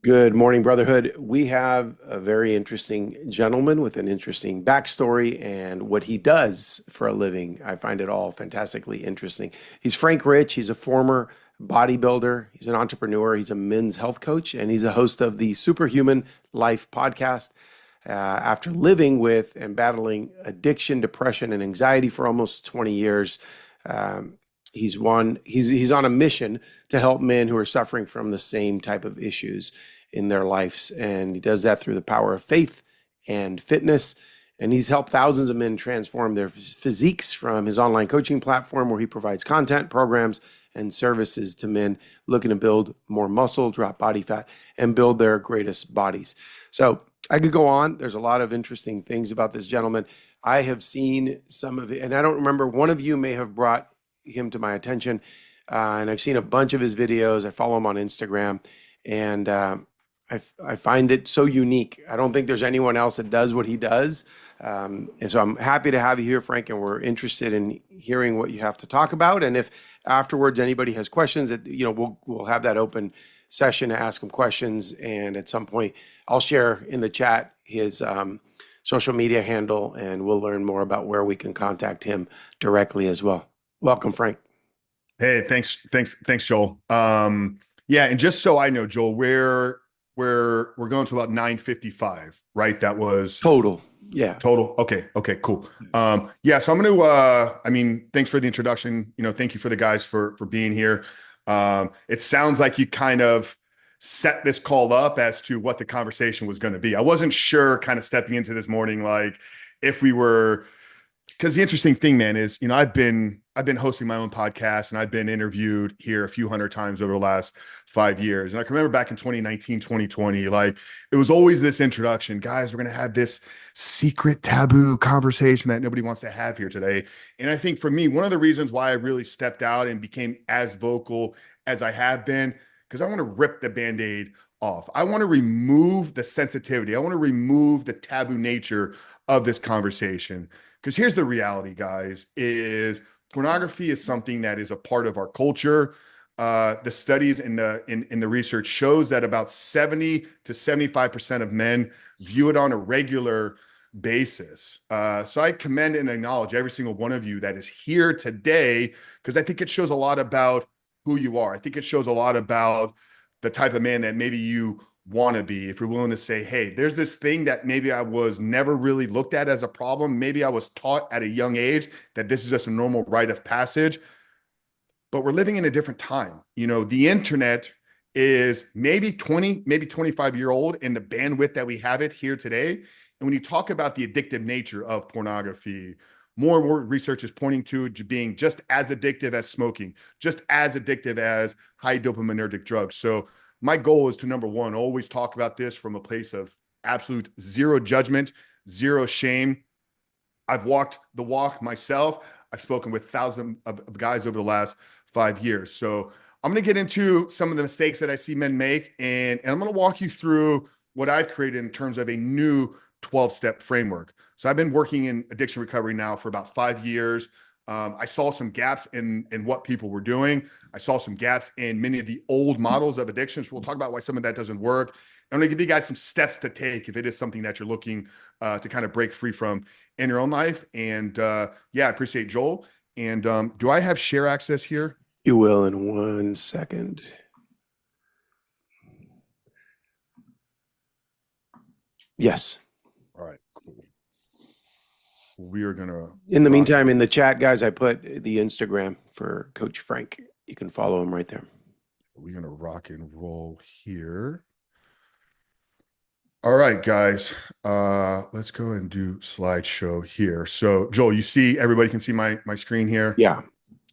Good morning, Brotherhood. We have a very interesting gentleman with an interesting backstory and what he does for a living. I find it all fantastically interesting. He's Frank Rich. He's a former bodybuilder. He's an entrepreneur. He's a men's health coach, and he's a host of the Superhuman Life podcast. After living with and battling addiction, depression, and anxiety for almost 20 years, um, he's on a mission to help men who are suffering from the same type of issues in their lives, and he does that through the power of faith and fitness. And he's helped thousands of men transform their physiques from his online coaching platform, where he provides content, programs, and services to men looking to build more muscle, drop body fat, and build their greatest bodies. So I could go on. There's a lot of interesting things about this gentleman. I have seen some of it, and I don't remember, one of you may have brought him to my attention, and I've seen a bunch of his videos. I follow him on Instagram, and I find it so unique. I don't think there's anyone else that does what he does. And so I'm happy to have you here, Frank, and we're interested in hearing what you have to talk about. And if afterwards anybody has questions, we'll have that open session to ask him questions. And at some point, I'll share in the chat his social media handle, and we'll learn more about where we can contact him directly as well. Welcome, Frank. Hey, thanks, Joel. Yeah, and just so I know, Joel, we're going to about 9:55, right? That was Total. Yeah. total. Okay, cool. Yeah, so I'm gonna thanks for the introduction. Thank you for the guys for being here. It sounds like you kind of set this call up as to what the conversation was going to be. I wasn't sure kind of stepping into this morning, like if we were, because the interesting thing, man, is, I've been hosting my own podcast, and I've been interviewed here a few hundred times over the last 5 years. And I can remember back in 2019, 2020, like it was always this introduction, guys, we're going to have this secret taboo conversation that nobody wants to have here today. And I think for me, one of the reasons why I really stepped out and became as vocal as I have been, because I want to rip the Band-Aid off. I want to remove the sensitivity. I want to remove the taboo nature of this conversation. Because here's the reality, guys, is pornography is something that is a part of our culture. The studies in the research shows that about 70 to 75% of men view it on a regular basis. So I commend and acknowledge every single one of you that is here today, because I think it shows a lot about who you are. I think it shows a lot about the type of man that maybe you want to be. If you're willing to say, hey, there's this thing that maybe I was never really looked at as a problem. Maybe I was taught at a young age that this is just a normal rite of passage, but we're living in a different time. The internet is maybe 20, maybe 25-year old in the bandwidth that we have it here today. And when you talk about the addictive nature of pornography, more and more research is pointing to it being just as addictive as smoking, just as addictive as high dopaminergic drugs. So my goal is to, number one, always talk about this from a place of absolute zero judgment, zero shame. I've walked the walk myself. I've spoken with thousands of guys over the last 5 years. So I'm going to get into some of the mistakes that I see men make, and I'm going to walk you through what I've created in terms of a new 12-step framework. So I've been working in addiction recovery now for about 5 years. I saw some gaps in what people were doing. I saw some gaps in many of the old models of addictions. We'll talk about why some of that doesn't work. I'm going to give you guys some steps to take if it is something that you're looking to kind of break free from in your own life. And yeah, I appreciate Joel. And do I have share access here? You will in 1 second. Yes. All right, cool. We are going to In the meantime, in the chat, guys, I put the Instagram for Coach Frank. You can follow him right there. We're going to rock and roll here. All right, guys, let's go and do slideshow here. So Joel, you see, everybody can see my screen here? Yeah.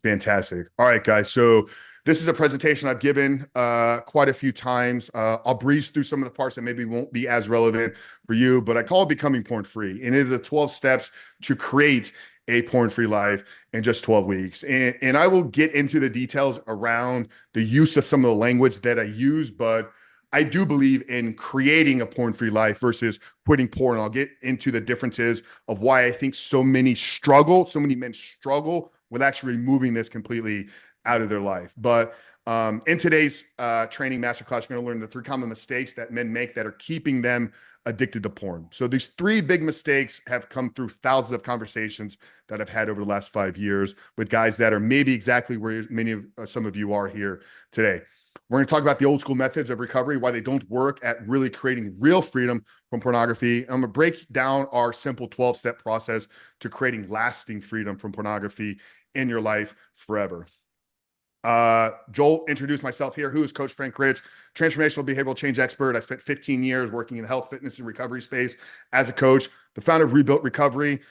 Fantastic. All right, guys. So this is a presentation I've given quite a few times. I'll breeze through some of the parts that maybe won't be as relevant for you, but I call it Becoming Porn-Free. And it is the 12 steps to create a porn-free life in just 12 weeks. And I will get into the details around the use of some of the language that I use, but I do believe in creating a porn-free life versus quitting porn. I'll get into the differences of why I think so many men struggle with actually removing this completely out of their life. But In today's training masterclass, you're going to learn the 3 common mistakes that men make that are keeping them addicted to porn. So these 3 big mistakes have come through thousands of conversations that I've had over the last 5 years with guys that are maybe exactly where many of some of you are here today. We're going to talk about the old school methods of recovery, why they don't work at really creating real freedom from pornography. I'm going to break down our simple 12-step process to creating lasting freedom from pornography in your life forever. Joel, introduced myself here. Who is Coach Frank Rich, transformational behavioral change expert. I spent 15 years working in the health, fitness, and recovery space as a coach, the founder of Rebuilt Recovery,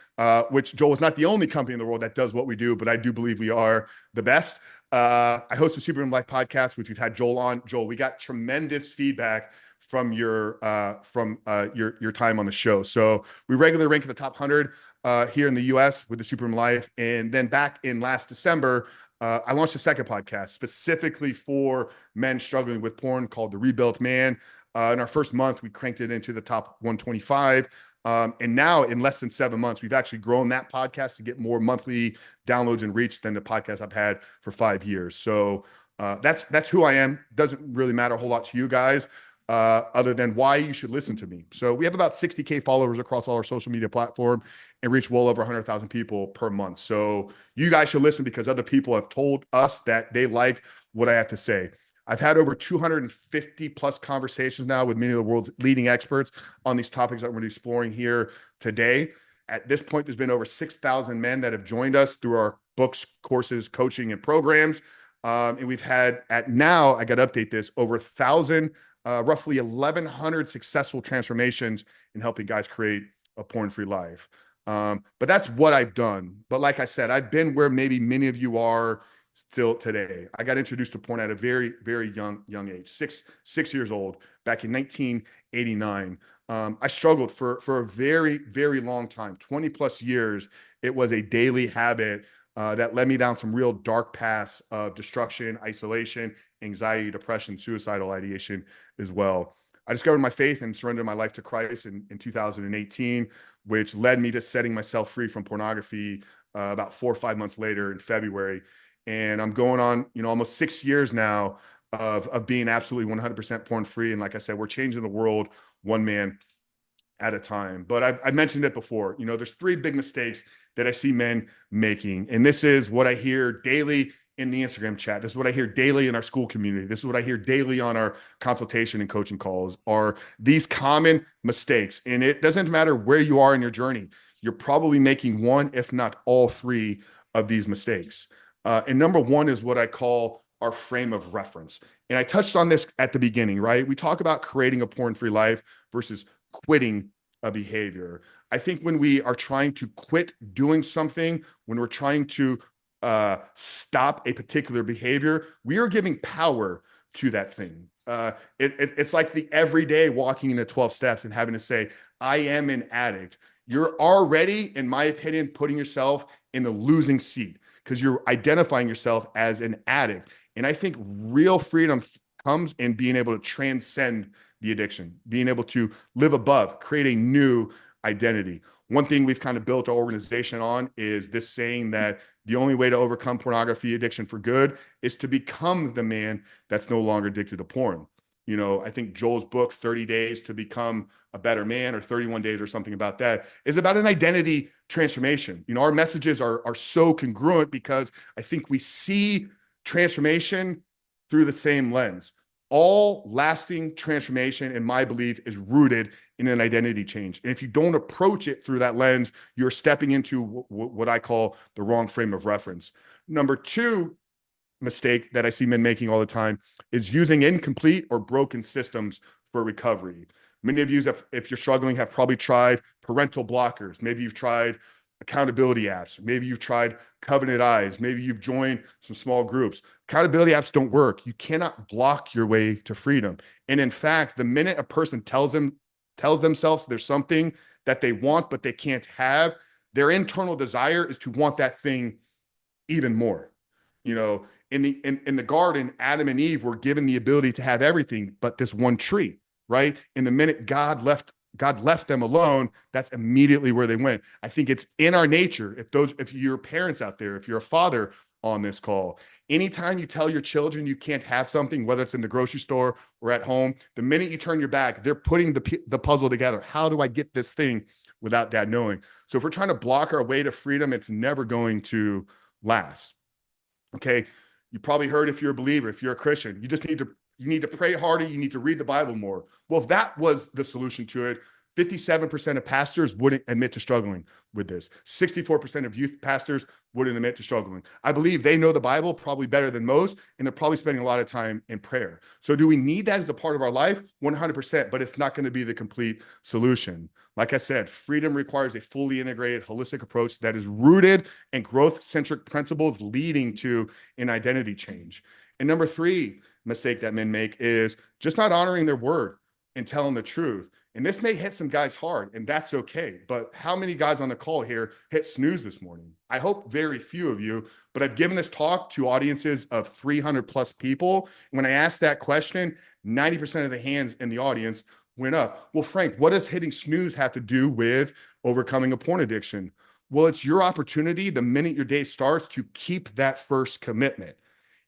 which Joel is not the only company in the world that does what we do, but I do believe we are the best. I host a Superhuman Life podcast, which we've had Joel on. Joel, we got tremendous feedback from your time on the show. So we regularly rank in the top 100 here in the US with the Superhuman Life. And then back in last December, I launched a second podcast specifically for men struggling with porn called The Rebuilt Man. In our first month, we cranked it into the top 125. And now in less than 7 months, we've actually grown that podcast to get more monthly downloads and reach than the podcast I've had for 5 years. So that's who I am. Doesn't really matter a whole lot to you guys, other than why you should listen to me. So we have about 60K followers across all our social media platform and reach well over 100,000 people per month. So you guys should listen because other people have told us that they like what I have to say. I've had over 250 plus conversations now with many of the world's leading experts on these topics that we're exploring here today. At this point, there's been over 6,000 men that have joined us through our books, courses, coaching, and programs. And we've had now, I got to update this, over 1,000, roughly 1,100 successful transformations in helping guys create a porn-free life. But that's what I've done. But like I said, I've been where maybe many of you are still today. I got introduced to porn at a very, very young age, six years old, back in 1989. I struggled for a very, very long time, 20 plus years. It was a daily habit that led me down some real dark paths of destruction, isolation, anxiety, depression, suicidal ideation as well. I discovered my faith and surrendered my life to Christ in 2018, which led me to setting myself free from pornography about 4 or 5 months later in February. And I'm going on, almost 6 years now of being absolutely 100% porn free. And like I said, we're changing the world one man at a time. But I mentioned it before, there's 3 big mistakes that I see men making. And this is what I hear daily in the Instagram chat. This is what I hear daily in our school community. This is what I hear daily on our consultation and coaching calls are these common mistakes. And it doesn't matter where you are in your journey. You're probably making one, if not all 3 of these mistakes. And number 1 is what I call our frame of reference. And I touched on this at the beginning, right? We talk about creating a porn-free life versus quitting a behavior. I think when we are trying to quit doing something, when we're trying to stop a particular behavior, we are giving power to that thing. It's like the everyday walking into 12 steps and having to say, I am an addict. You're already, in my opinion, putting yourself in the losing seat because you're identifying yourself as an addict. And I think real freedom comes in being able to transcend the addiction, being able to live above, create a new identity. One thing we've kind of built our organization on is this saying that the only way to overcome pornography addiction for good is to become the man that's no longer addicted to porn. I think Joel's book, 30 Days to Become a Better Man, or 31 Days or something about that, is about an identity transformation. Our messages are so congruent because I think we see transformation through the same lens. All lasting transformation, in my belief, is rooted in an identity change. And if you don't approach it through that lens, you're stepping into what I call the wrong frame of reference. Number 2 mistake that I see men making all the time is using incomplete or broken systems for recovery. Many of you, if you're struggling, have probably tried parental blockers. Maybe you've tried accountability apps. Maybe you've tried Covenant Eyes. Maybe you've joined some small groups. Accountability apps don't work. You cannot block your way to freedom. And in fact, the minute a person tells themselves there's something that they want but they can't have, their internal desire is to want that thing even more. In the garden, Adam and Eve were given the ability to have everything but this one tree, right? And the minute God left them alone, that's immediately where they went. I think it's in our nature. If you're parents out there, if you're a father, on this call. Anytime you tell your children you can't have something, whether it's in the grocery store or at home, the minute you turn your back, they're putting the puzzle together. How do I get this thing without dad knowing? So if we're trying to block our way to freedom, it's never going to last. Okay. You probably heard, if you're a believer, if you're a Christian, you need to pray harder. You need to read the Bible more. Well, if that was the solution to it, 57% of pastors wouldn't admit to struggling with this. 64% of youth pastors wouldn't admit to struggling. I believe they know the Bible probably better than most, and they're probably spending a lot of time in prayer. So do we need that as a part of our life? 100%, but it's not going to be the complete solution. Like I said, freedom requires a fully integrated, holistic approach that is rooted in growth-centric principles leading to an identity change. And number 3 mistake that men make is just not honoring their word and telling the truth. And this may hit some guys hard, and that's okay. But how many guys on the call here hit snooze this morning? I hope very few of you, but I've given this talk to audiences of 300 plus people. When I asked that question, 90% of the hands in the audience went up. Well, Frank, what does hitting snooze have to do with overcoming a porn addiction? Well, it's your opportunity the minute your day starts to keep that first commitment.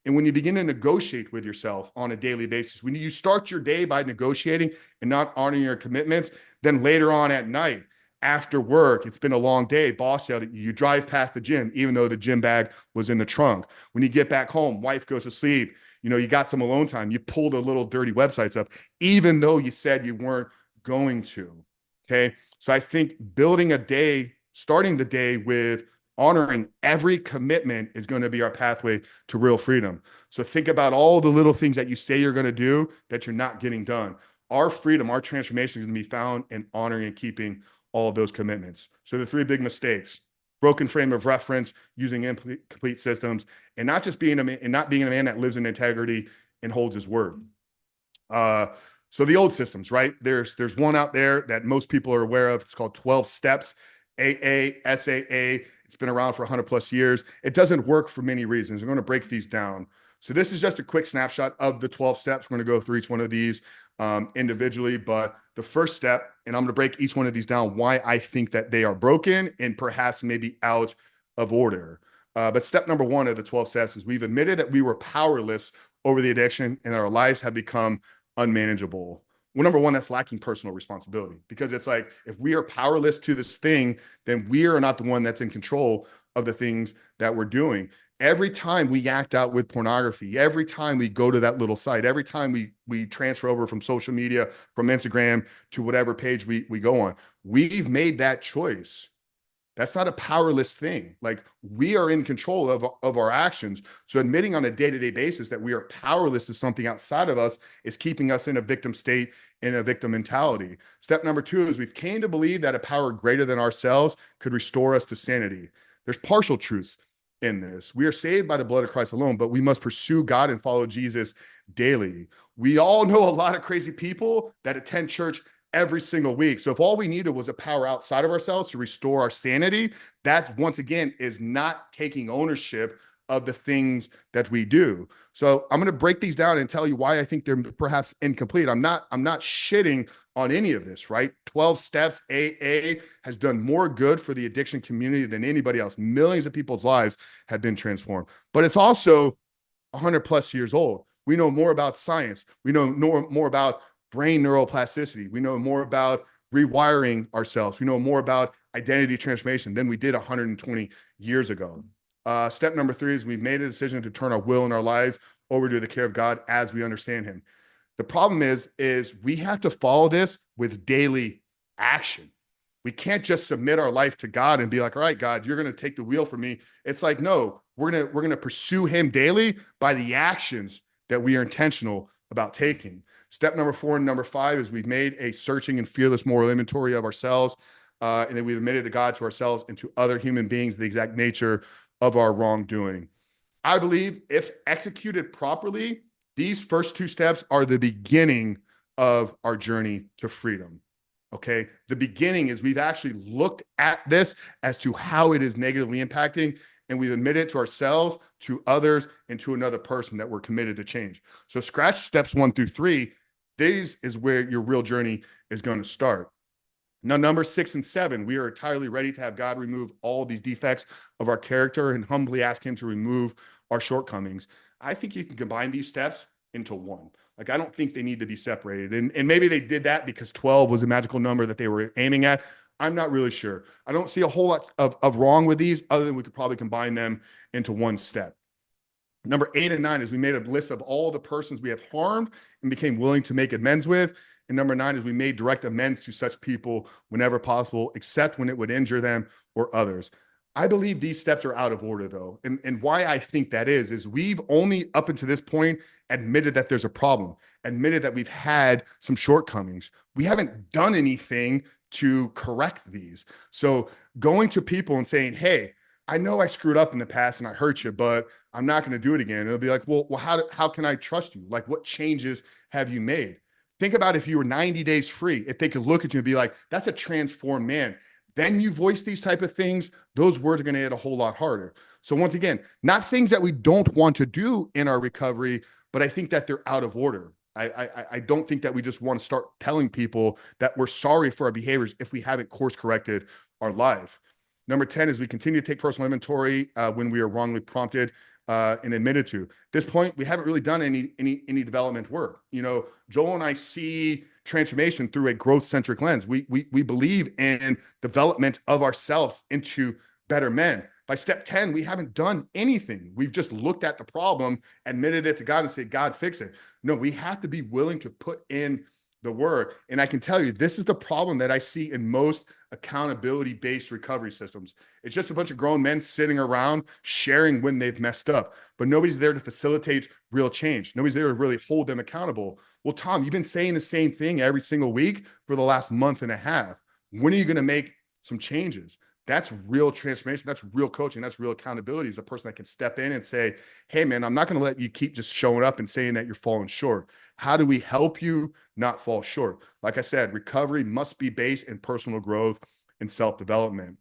And when you begin to negotiate with yourself on a daily basis, when you start your day by negotiating and not honoring your commitments, then later on at night, after work, it's been a long day, boss yelled at you, you drive past the gym, even though the gym bag was in the trunk. When you get back home, wife goes to sleep, you got some alone time, you pulled a little dirty websites up, even though you said you weren't going to, okay? So I think starting the day with honoring every commitment is going to be our pathway to real freedom. So think about all the little things that you say you're going to do that you're not getting done. Our freedom, our transformation is going to be found in honoring and keeping all of those commitments. So the 3 big mistakes: broken frame of reference, using incomplete systems, and not being a man that lives in integrity and holds his word. So the old systems, right? There's one out there that most people are aware of. It's called 12 steps, AA, SAA. It's been around for 100 plus years. It doesn't work for many reasons. We're going to break these down. So this is just a quick snapshot of the 12 steps. We're going to go through each one of these individually, but the first step, and I'm going to break each one of these down, why I think that they are broken and perhaps maybe out of order. But step number 1 of the 12 steps is we've admitted that we were powerless over the addiction and our lives have become unmanageable. Well, number 1, that's lacking personal responsibility, because it's like, if we are powerless to this thing, then we are not the one that's in control of the things that we're doing. Every time we act out with pornography, every time we go to that little site, every time we transfer over from social media, from Instagram to whatever page we go on, we've made that choice. That's not a powerless thing. Like, we are in control of our actions. So admitting on a day-to-day basis that we are powerless to something outside of us is keeping us in a victim state, in a victim mentality. Step number 2 is we've came to believe that a power greater than ourselves could restore us to sanity. There's partial truths in this. We are saved by the blood of Christ alone, but we must pursue God and follow Jesus daily. We all know a lot of crazy people that attend church every single week. So if all we needed was a power outside of ourselves to restore our sanity, that once again is not taking ownership of the things that we do. So I'm going to break these down and tell you why I think they're perhaps incomplete. I'm not shitting on any of this, right? 12 steps, AA has done more good for the addiction community than anybody else. Millions of people's lives have been transformed, but it's also 100 plus years old. We know more about science. We know more about brain neuroplasticity. We know more about rewiring ourselves. We know more about identity transformation than we did 120 years ago. Step number 3 is we've made a decision to turn our will and our lives over to the care of God as we understand him. The problem is we have to follow this with daily action. We can't just submit our life to God and be like, all right, God, you're going to take the wheel for me. It's like, no, we're going to pursue him daily by the actions that we are intentional about taking. Step number 4 and number 5 is we've made a searching and fearless moral inventory of ourselves, and then we've admitted to God, to ourselves, and to other human beings the exact nature of our wrongdoing. I believe if executed properly, these first 2 steps are the beginning of our journey to freedom. Okay. The beginning is we've actually looked at this as to how it is negatively impacting, and we've admitted to ourselves, to others, and to another person that we're committed to change. So scratch steps 1 through 3. These is where your real journey is going to start. Now, number 6 and 7, we are entirely ready to have God remove all these defects of our character and humbly ask him to remove our shortcomings. I think you can combine these steps into one. Like, I don't think they need to be separated. And maybe they did that because 12 was a magical number that they were aiming at. I'm not really sure. I don't see a whole lot of wrong with these, other than we could probably combine them into one step. Number 8 and 9 is we made a list of all the persons we have harmed and became willing to make amends with. And number 9 is we made direct amends to such people whenever possible, except when it would injure them or others. I believe these steps are out of order, though. And why I think that is we've only up until this point admitted that there's a problem, admitted that we've had some shortcomings. We haven't done anything to correct these. So going to people and saying, hey, I know I screwed up in the past and I hurt you, but I'm not going to do it again. It'll be like, well, how can I trust you? Like, what changes have you made? Think about if you were 90 days free, if they could look at you and be like, that's a transformed man. Then you voice these type of things, those words are going to hit a whole lot harder. So once again, not things that we don't want to do in our recovery, but I think that they're out of order. I don't think that we just want to start telling people that we're sorry for our behaviors if we haven't course corrected our life. Number 10 is we continue to take personal inventory when we are wrongly prompted and admitted to. At this point, we haven't really done any development work. You know, Joel and I see transformation through a growth-centric lens. We believe in development of ourselves into better men. By step 10, we haven't done anything. We've just looked at the problem, admitted it to God, and said, God, fix it. No, we have to be willing to put in the work. And I can tell you, this is the problem that I see in most accountability-based recovery systems. It's just a bunch of grown men sitting around sharing when they've messed up, but nobody's there to facilitate real change. Nobody's there to really hold them accountable. Well, Tom, you've been saying the same thing every single week for the last month and a half. When are you going to make some changes? That's real transformation. That's real coaching. That's real accountability. Is a person that can step in and say, hey, man, I'm not going to let you keep just showing up and saying that you're falling short. How do we help you not fall short? Like I said, recovery must be based in personal growth and self-development.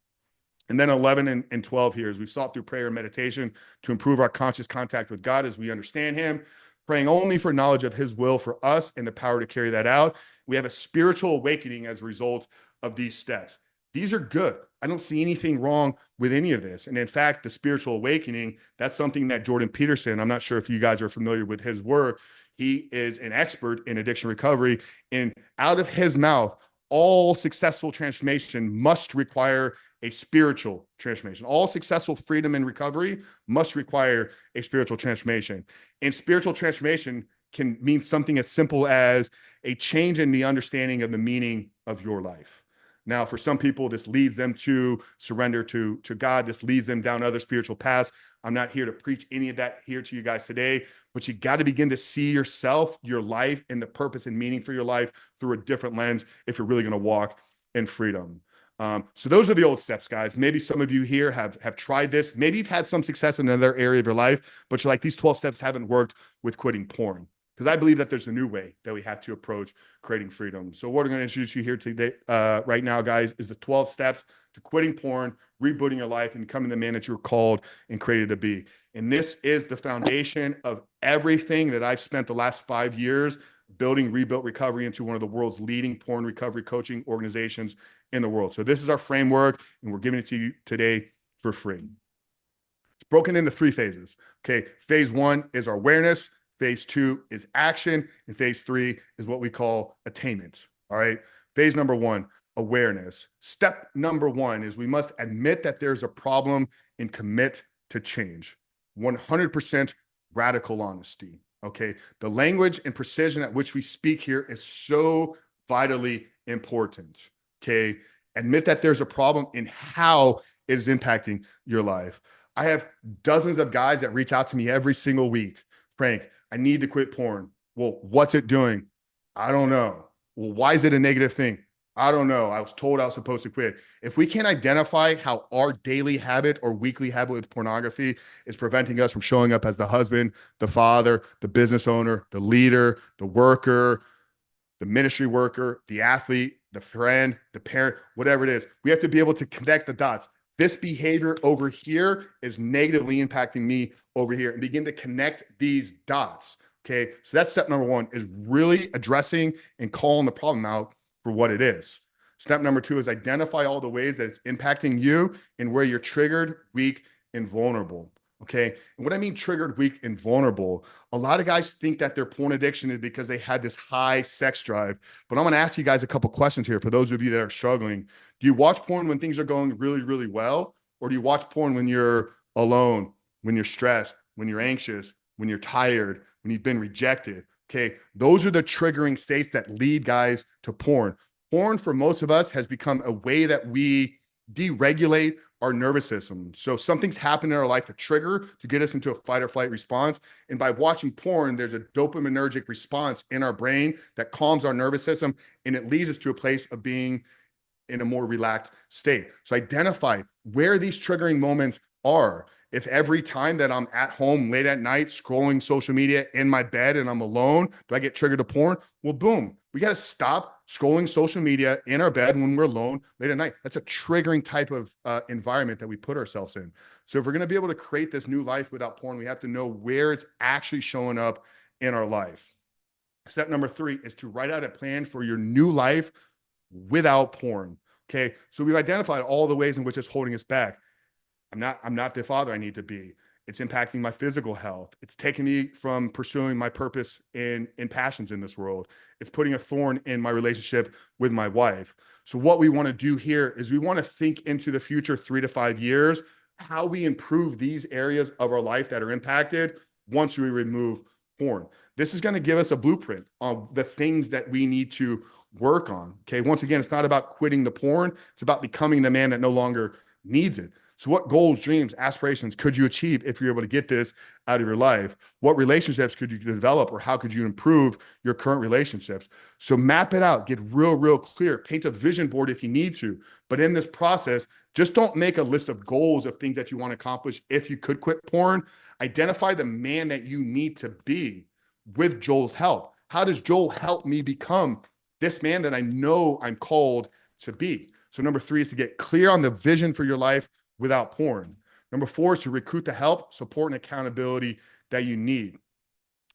And then 11 and 12 here is we sought through prayer and meditation to improve our conscious contact with God as we understand him, praying only for knowledge of his will for us and the power to carry that out. We have a spiritual awakening as a result of these steps. These are good. I don't see anything wrong with any of this. And in fact, the spiritual awakening, that's something that Jordan Peterson, I'm not sure if you guys are familiar with his work. He is an expert in addiction recovery. And out of his mouth, all successful transformation must require a spiritual transformation. All successful freedom and recovery must require a spiritual transformation. And spiritual transformation can mean something as simple as a change in the understanding of the meaning of your life. Now, for some people, this leads them to surrender to God. This leads them down other spiritual paths. I'm not here to preach any of that here to you guys today, but you got to begin to see yourself, your life, and the purpose and meaning for your life through a different lens if you're really going to walk in freedom. So those are the old steps, guys. Maybe some of you here have tried this. Maybe you've had some success in another area of your life, but you're like, these 12 steps haven't worked with quitting porn. Because I believe that there's a new way that we have to approach creating freedom. So what I'm going to introduce you here today, right now, guys, is the 12 steps to quitting porn, rebooting your life, and becoming the man that you're called and created to be. And this is the foundation of everything that I've spent the last 5 years building Rebuilt Recovery into one of the world's leading porn recovery coaching organizations in the world. So this is our framework, and we're giving it to you today for free. It's broken into 3 phases. Okay, phase 1 is our awareness. Phase 2 is action, and phase 3 is what we call attainment. All right. Phase number 1, awareness. Step number 1 is we must admit that there's a problem and commit to change. 100% radical honesty. Okay. The language and precision at which we speak here is so vitally important. Okay. Admit that there's a problem and how it is impacting your life. I have dozens of guys that reach out to me every single week. Frank, I need to quit porn. Well, what's it doing? I don't know. Well, why is it a negative thing? I don't know. I was told I was supposed to quit. If we can't identify how our daily habit or weekly habit with pornography is preventing us from showing up as the husband, the father, the business owner, the leader, the worker, the ministry worker, the athlete, the friend, the parent, whatever it is, we have to be able to connect the dots. This behavior over here is negatively impacting me over here, and begin to connect these dots. Okay. So that's step number 1, is really addressing and calling the problem out for what it is. Step number two is identify all the ways that it's impacting you and where you're triggered, weak, and vulnerable. Okay. And what I mean triggered, weak, and vulnerable, a lot of guys think that their porn addiction is because they had this high sex drive. But I'm going to ask you guys a couple questions here for those of you that are struggling. Do you watch porn when things are going really, really well? Or do you watch porn when you're alone, when you're stressed, when you're anxious, when you're tired, when you've been rejected? Okay. Those are the triggering states that lead guys to porn. Porn, for most of us, has become a way that we deregulate our nervous system. So something's happened in our life to trigger to get us into a fight or flight response. And by watching porn, there's a dopaminergic response in our brain that calms our nervous system, and it leads us to a place of being in a more relaxed state. So identify where these triggering moments are. If every time that I'm at home late at night scrolling social media in my bed and I'm alone, do I get triggered to porn? Well, boom, we got to stop scrolling social media in our bed when we're alone late at night. That's a triggering type of environment that we put ourselves in. So if we're going to be able to create this new life without porn, we have to know where it's actually showing up in our life. Step number three is to write out a plan for your new life without porn. Okay. So we've identified all the ways in which it's holding us back. I'm not the father I need to be. It's impacting my physical health. It's taking me from pursuing my purpose in passions in this world. It's putting a thorn in my relationship with my wife. So what we want to do here is we want to think into the future 3 to 5 years, how we improve these areas of our life that are impacted once we remove porn. This is going to give us a blueprint on the things that we need to work on. Okay. Once again, it's not about quitting the porn. It's about becoming the man that no longer needs it. So what goals, dreams, aspirations could you achieve if you're able to get this out of your life? What relationships could you develop, or how could you improve your current relationships? So map it out, get real clear, paint a vision board if you need to. But in this process, just don't make a list of goals of things that you want to accomplish if you could quit porn. Identify the man that you need to be with Joel's help. How does Joel help me become this man that I know I'm called to be? So number 3 is to get clear on the vision for your life without porn. Number 4 is to recruit the help, support, and accountability that you need.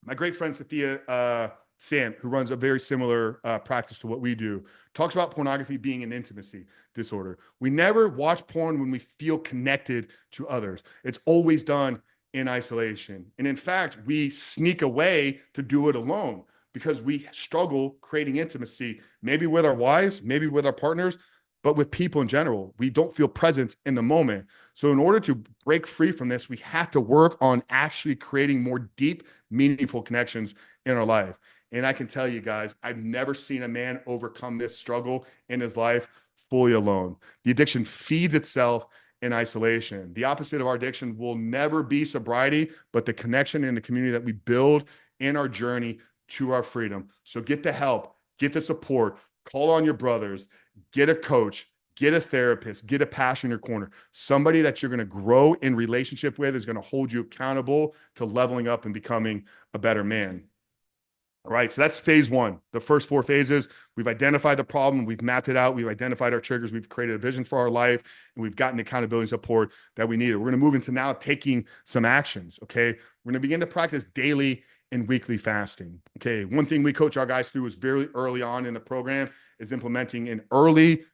My great friend Cynthia Sam, who runs a very similar practice to what we do, talks about pornography being an intimacy disorder. We never watch porn when we feel connected to others. It's always done in isolation. And in fact, we sneak away to do it alone because we struggle creating intimacy, maybe with our wives, maybe with our partners, but with people in general. We don't feel present in the moment. So in order to break free from this, we have to work on actually creating more deep, meaningful connections in our life. And I can tell you guys, I've never seen a man overcome this struggle in his life fully alone. The addiction feeds itself in isolation. The opposite of our addiction will never be sobriety, but the connection and the community that we build in our journey to our freedom. So get the help, get the support, call on your brothers, get a coach, get a therapist, get a passion in your corner, somebody that you're going to grow in relationship with is going to hold you accountable to leveling up and becoming a better man. All right. So that's phase 1. The first 4 phases, we've identified the problem. We've mapped it out. We've identified our triggers. We've created a vision for our life, and we've gotten the accountability and support that we needed. We're going to move into now taking some actions. Okay. We're going to begin to practice daily and weekly fasting. Okay. One thing we coach our guys through is very early on in the program is implementing an early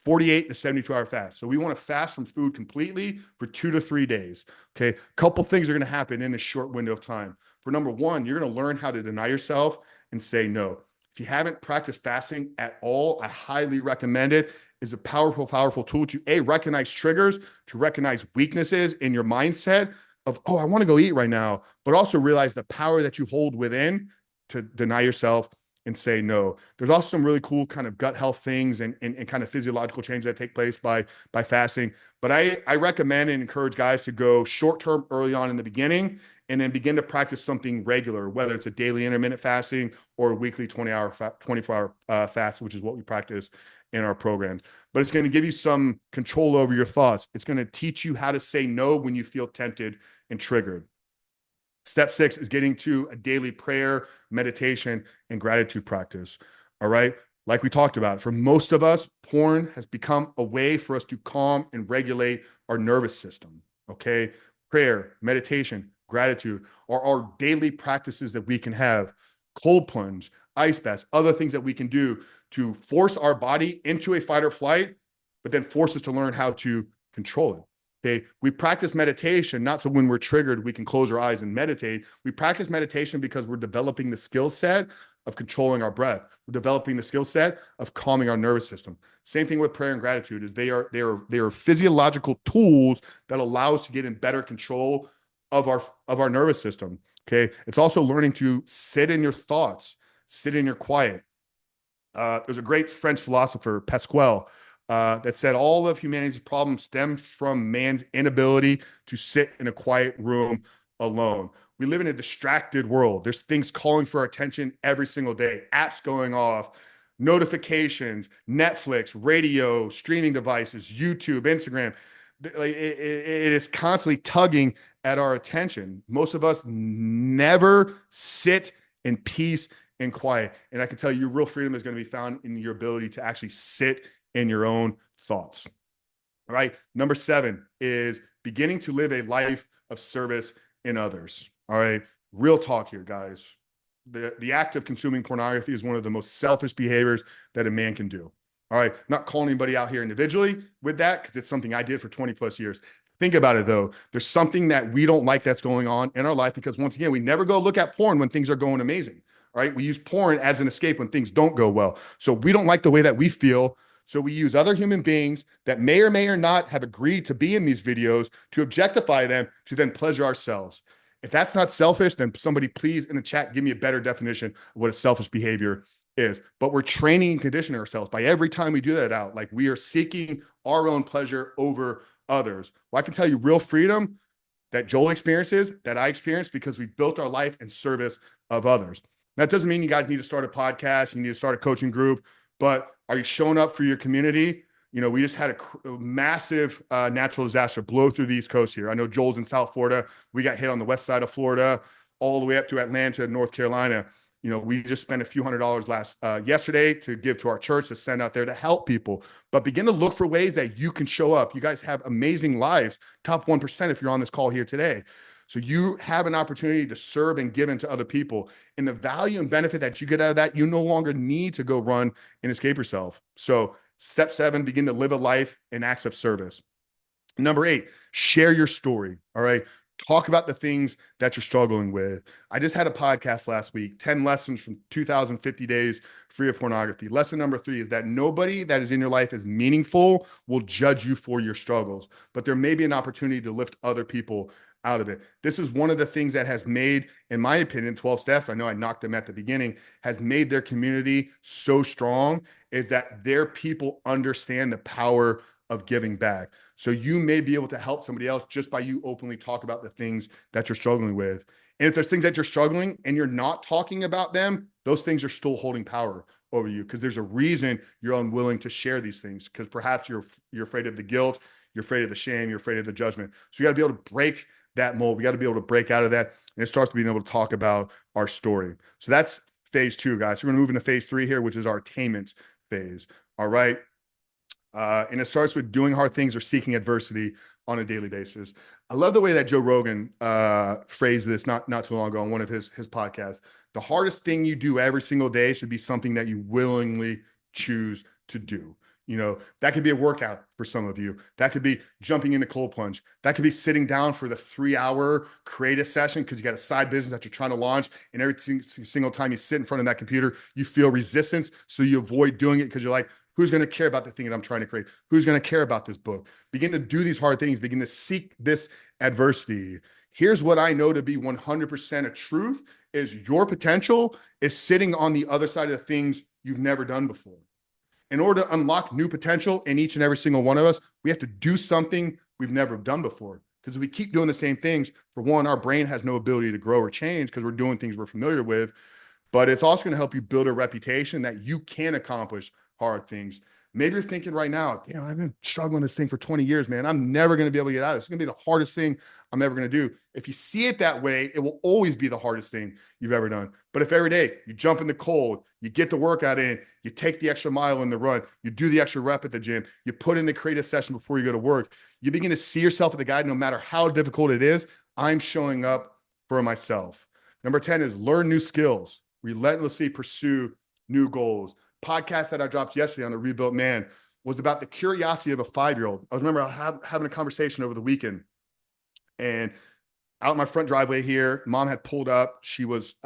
48 to 72-hour fast. So we want to fast from food completely for 2 to 3 days. Okay. A couple things are going to happen in this short window of time. For number 1, you're going to learn how to deny yourself and say no. If you haven't practiced fasting at all, I highly recommend it. It's a powerful tool to recognize triggers, to recognize weaknesses in your mindset of, oh, I want to go eat right now, but also realize the power that you hold within to deny yourself and say no. There's also some really cool kind of gut health things and kind of physiological changes that take place by fasting. But I recommend and encourage guys to go short-term early on in the beginning and then begin to practice something regular, whether it's a daily intermittent fasting or a weekly 24-hour fast, which is what we practice in our programs. But it's going to give you some control over your thoughts. It's going to teach you how to say no when you feel tempted and triggered. Step 6 is getting to a daily prayer, meditation, and gratitude practice. All right. Like we talked about, for most of us, porn has become a way for us to calm and regulate our nervous system. Okay. Prayer, meditation, gratitude are our daily practices that we can have. Cold plunge, ice baths, other things that we can do to force our body into a fight or flight, but then force us to learn how to control it. Okay. We practice meditation, not so when we're triggered, we can close our eyes and meditate. We practice meditation because we're developing the skill set of controlling our breath. We're developing the skill set of calming our nervous system. Same thing with prayer and gratitude is they are physiological tools that allow us to get in better control of our nervous system. Okay. It's also learning to sit in your thoughts, sit in your quiet. There's a great French philosopher, Pascal, that said all of humanity's problems stem from man's inability to sit in a quiet room alone. We live in a distracted world. There's things calling for our attention every single day, apps going off, notifications, Netflix, radio, streaming devices, YouTube, Instagram. It is constantly tugging at our attention. Most of us never sit in peace and quiet. And I can tell you, real freedom is going to be found in your ability to actually sit in your own thoughts. All right. Number 7 is beginning to live a life of service in others. All right. Real talk here, guys. The act of consuming pornography is one of the most selfish behaviors that a man can do. All right. Not calling anybody out here individually with that because it's something I did for 20 plus years. Think about it, though. There's something that we don't like that's going on in our life because, once again, we never go look at porn when things are going amazing. All right. We use porn as an escape when things don't go well. So we don't like the way that we feel. So we use other human beings that may or not have agreed to be in these videos to objectify them to then pleasure ourselves. If that's not selfish, then somebody please in the chat give me a better definition of what a selfish behavior is. But we're training and conditioning ourselves by every time we do that out. Like we are seeking our own pleasure over others. Well, I can tell you real freedom that Joel experiences, that I experienced because we built our life in service of others. That doesn't mean you guys need to start a podcast, you need to start a coaching group, but are you showing up for your community? You know, we just had a massive natural disaster blow through the East Coast here. I know Joel's in South Florida. We got hit on the west side of Florida, all the way up to Atlanta, North Carolina. You know, we just spent a few $100s yesterday to give to our church to send out there to help people. But begin to look for ways that you can show up. You guys have amazing lives. Top 1% if you're on this call here today. So you have an opportunity to serve and give into other people. And the value and benefit that you get out of that, you no longer need to go run and escape yourself. So step 7, begin to live a life in acts of service. Number 8, share your story. All right. Talk about the things that you're struggling with. I just had a podcast last week, 10 lessons from 2,050 days free of pornography. Lesson number 3 is that nobody that is in your life is meaningful will judge you for your struggles, but there may be an opportunity to lift other people out of it. This is one of the things that has made, in my opinion, 12 Steps, I know I knocked them at the beginning, has made their community so strong, is that their people understand the power of giving back. So you may be able to help somebody else just by you openly talk about the things that you're struggling with. And if there's things that you're struggling and you're not talking about them, those things are still holding power over you because there's a reason you're unwilling to share these things because perhaps you're afraid of the guilt, you're afraid of the shame, you're afraid of the judgment. So you got to be able to break that mold. We got to be able to break out of that. And it starts being able to talk about our story. So that's phase 2, guys. So we're going to move into phase 3 here, which is our attainment phase. All right. And it starts with doing hard things or seeking adversity on a daily basis. I love the way that Joe Rogan phrased this not too long ago on one of his podcasts. The hardest thing you do every single day should be something that you willingly choose to do. You know, that could be a workout for some of you. That could be jumping into cold plunge. That could be sitting down for the 3-hour creative session because you got a side business that you're trying to launch. And every single time you sit in front of that computer, you feel resistance. So you avoid doing it because you're like, who's going to care about the thing that I'm trying to create? Who's going to care about this book? Begin to do these hard things. Begin to seek this adversity. Here's what I know to be 100% a truth is your potential is sitting on the other side of the things you've never done before. In order to unlock new potential in each and every single one of us, we have to do something we've never done before. Because if we keep doing the same things, for one, our brain has no ability to grow or change because we're doing things we're familiar with. But it's also going to help you build a reputation that you can accomplish hard things. Maybe you're thinking right now, you know, I've been struggling this thing for 20 years, man. I'm never going to be able to get out of this. It's going to be the hardest thing I'm ever going to do. If you see it that way, it will always be the hardest thing you've ever done. But if every day you jump in the cold, you get the workout in, you take the extra mile in the run, you do the extra rep at the gym, you put in the creative session before you go to work, you begin to see yourself as the guy, no matter how difficult it is, I'm showing up for myself. Number 10 is learn new skills. relentlessly pursue new goals. Podcast that I dropped yesterday on the Rebuilt Man was about the curiosity of a 5-year-old. I remember having a conversation over the weekend, and out my front driveway here, mom had pulled up. She was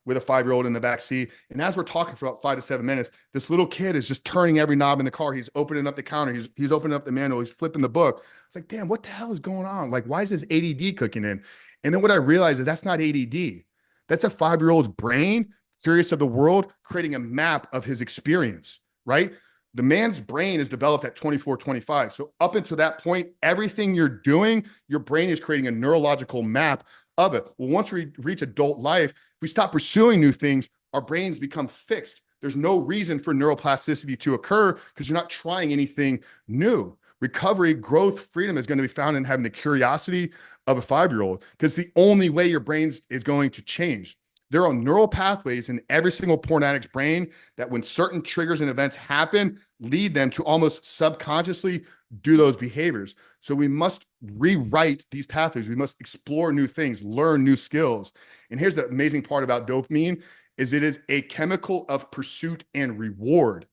with a 5-year-old in the back seat. And as we're talking for about 5 to 7 minutes, this little kid is just turning every knob in the car. He's opening up the counter. He's opening up the manual. He's flipping the book. It's like, damn, what the hell is going on? Like, why is this ADD cooking in? And then what I realized is that's not ADD. That's a 5-year-old's brain, curious of the world, creating a map of his experience, right? The man's brain is developed at 24, 25. So up until that point, everything you're doing, your brain is creating a neurological map of it. Well, once we reach adult life, we stop pursuing new things, our brains become fixed. There's no reason for neuroplasticity to occur because you're not trying anything new. Recovery, growth, freedom is going to be found in having the curiosity of a 5-year-old, because the only way your brain is going to change. There are neural pathways in every single porn addict's brain that when certain triggers and events happen, lead them to almost subconsciously do those behaviors. So we must rewrite these pathways. We must explore new things, learn new skills. And here's the amazing part about dopamine is it is a chemical of pursuit and reward.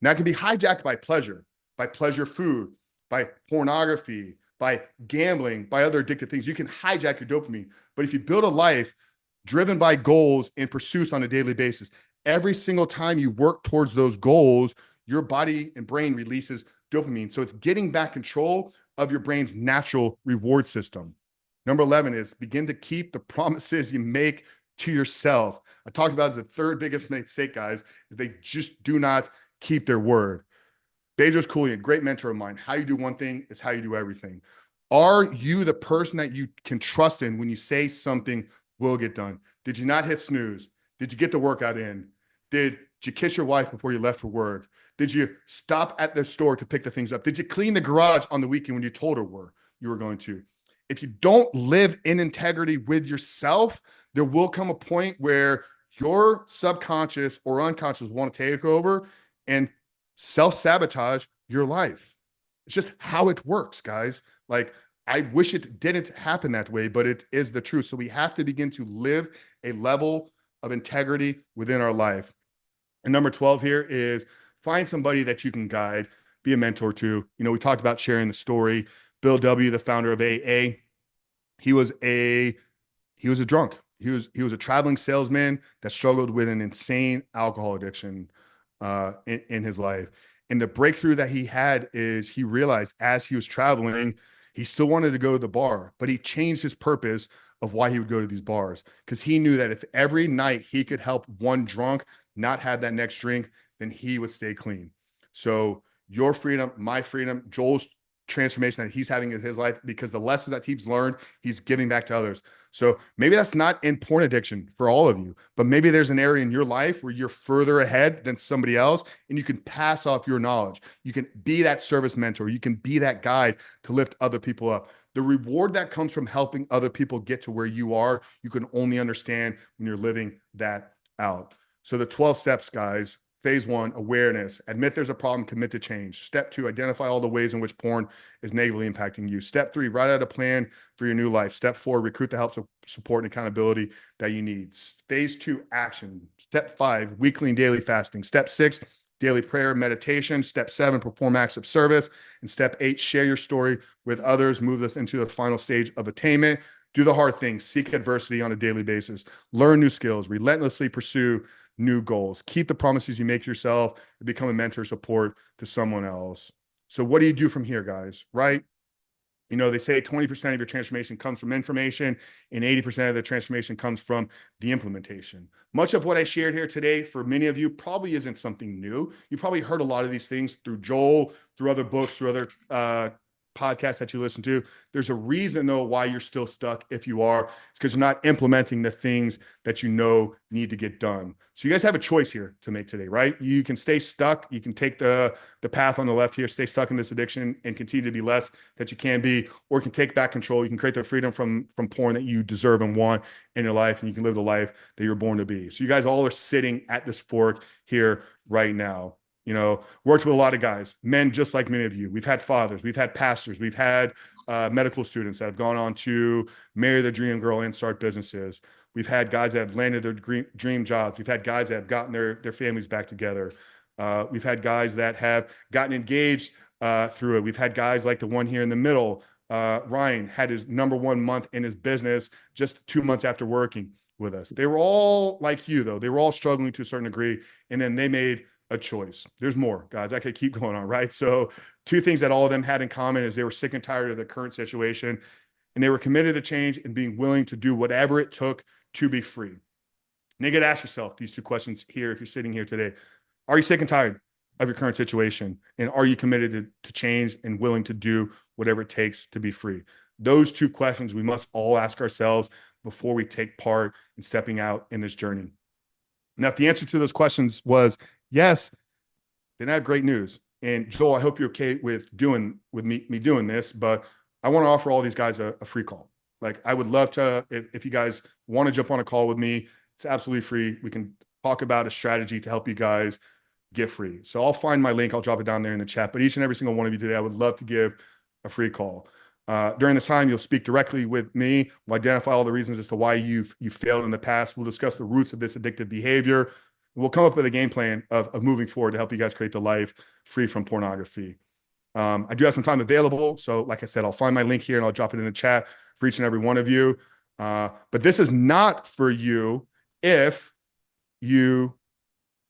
Now it can be hijacked by pleasure food, by pornography, by gambling, by other addictive things. You can hijack your dopamine. But if you build a life driven by goals and pursuits on a daily basis, every single time you work towards those goals, your body and brain releases dopamine. So it's getting back control of your brain's natural reward system. Number 11 is begin to keep the promises you make to yourself. I talked about as the third biggest mistake, guys, is they just do not keep their word. Bezos Koulian, great mentor of mine. How you do one thing is how you do everything. Are you the person that you can trust in when you say something will get done? Did you not hit snooze? Did you get the workout in? Did you kiss your wife before you left for work? Did you stop at the store to pick the things up? Did you clean the garage on the weekend when you told her you were going to? If you don't live in integrity with yourself, there will come a point where your subconscious or unconscious want to take over and self-sabotage your life. It's just how it works, guys. Like, I wish it didn't happen that way, but it is the truth. So we have to begin to live a level of integrity within our life. And number 12 here is find somebody that you can guide, be a mentor to. You know, we talked about sharing the story. Bill W., the founder of AA, he was a drunk. He was a traveling salesman that struggled with an insane alcohol addiction in his life. And the breakthrough that he had is he realized as he was traveling, he still wanted to go to the bar, but he changed his purpose of why he would go to these bars, because he knew that if every night he could help one drunk not have that next drink, then he would stay clean. So your freedom, my freedom, Joel's transformation that he's having in his life, because the lessons that he's learned, he's giving back to others. So maybe that's not in porn addiction for all of you, but maybe there's an area in your life where you're further ahead than somebody else and you can pass off your knowledge. You can be that service mentor. You can be that guide to lift other people up. The reward that comes from helping other people get to where you are, you can only understand when you're living that out. So the 12 steps, guys. Phase 1, awareness. Admit there's a problem, commit to change. Step 2, identify all the ways in which porn is negatively impacting you. Step 3, write out a plan for your new life. Step 4, recruit the help, support, and accountability that you need. Phase 2, action. Step 5, weekly and daily fasting. Step 6, daily prayer, meditation. Step 7, perform acts of service. And step 8, share your story with others. Move this into the final stage of attainment. Do the hard things. Seek adversity on a daily basis. Learn new skills. Relentlessly pursue new goals. Keep the promises you make to yourself and become a mentor support to someone else. So what do you do from here, guys? Right? You know, they say 20% of your transformation comes from information and 80% of the transformation comes from the implementation. Much of what I shared here today for many of you probably isn't something new. You probably heard a lot of these things through Joel, through other books, through other podcasts that you listen to. There's a reason, though, why you're still stuck. If you are, it's because you're not implementing the things that you know need to get done. So you guys have a choice here to make today, right? You can stay stuck. You can take the path on the left here, stay stuck in this addiction and continue to be less that you can be, or you can take back control. You can create the freedom from porn that you deserve and want in your life, and you can live the life that you're born to be. So you guys all are sitting at this fork here right now. You know, worked with a lot of guys, men just like many of you. We've had fathers, we've had pastors, we've had medical students that have gone on to marry the dream girl and start businesses. We've had guys that have landed their dream jobs. We've had guys that have gotten their families back together. We've had guys that have gotten engaged through it. We've had guys like the one here in the middle. Ryan had his #1 month in his business just 2 months after working with us. They were all like you, though. They were all struggling to a certain degree, and then they made a choice. There's more, guys. I could keep going on, right? So, two things that all of them had in common is they were sick and tired of the current situation, and they were committed to change and being willing to do whatever it took to be free. And you got to ask yourself these two questions here if you're sitting here today. Are you sick and tired of your current situation? And are you committed to change and willing to do whatever it takes to be free? Those two questions we must all ask ourselves before we take part in stepping out in this journey. Now, if the answer to those questions was yes, then I have great news. And Joel, I hope you're okay with me doing this, but I want to offer all these guys a free call. Like, I would love to, if you guys want to jump on a call with me, it's absolutely free. We can talk about a strategy to help you guys get free. So I'll find my link. I'll drop it down there in the chat. But each and every single one of you today, I would love to give a free call. During this time, you'll speak directly with me. We'll identify all the reasons as to why you've failed in the past. We'll discuss the roots of this addictive behavior. We'll come up with a game plan of moving forward to help you guys create the life free from pornography. I do have some time available. So like I said, I'll find my link here and I'll drop it in the chat for each and every one of you. But this is not for you if you,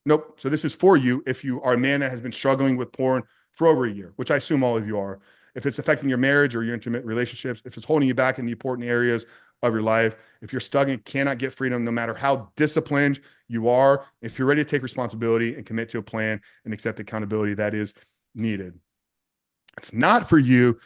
nope. So this is for you if you are a man that has been struggling with porn for over a year, which I assume all of you are. If it's affecting your marriage or your intimate relationships, if it's holding you back in the important areas of your life, if you're stuck and cannot get freedom, no matter how disciplined you are, if you're ready to take responsibility and commit to a plan and accept accountability that is needed. It's not for you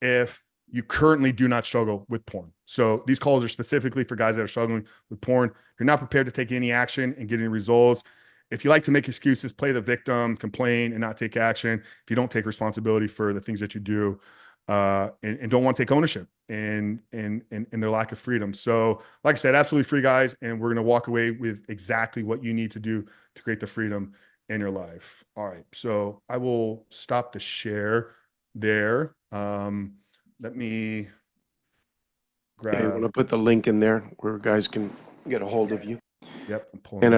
if you currently do not struggle with porn. So these calls are specifically for guys that are struggling with porn. You're not prepared to take any action and get any results. If you like to make excuses, play the victim, complain, and not take action, if you don't take responsibility for the things that you do, and don't want to take ownership and their lack of freedom. So, like I said, absolutely free, guys, and we're going to walk away with exactly what you need to do to create the freedom in your life. All right, so I will stop the share there. Let me grab. Yeah, you want to put the link in there where guys can get a hold of you. Yep, I'm pulling And it I'd up.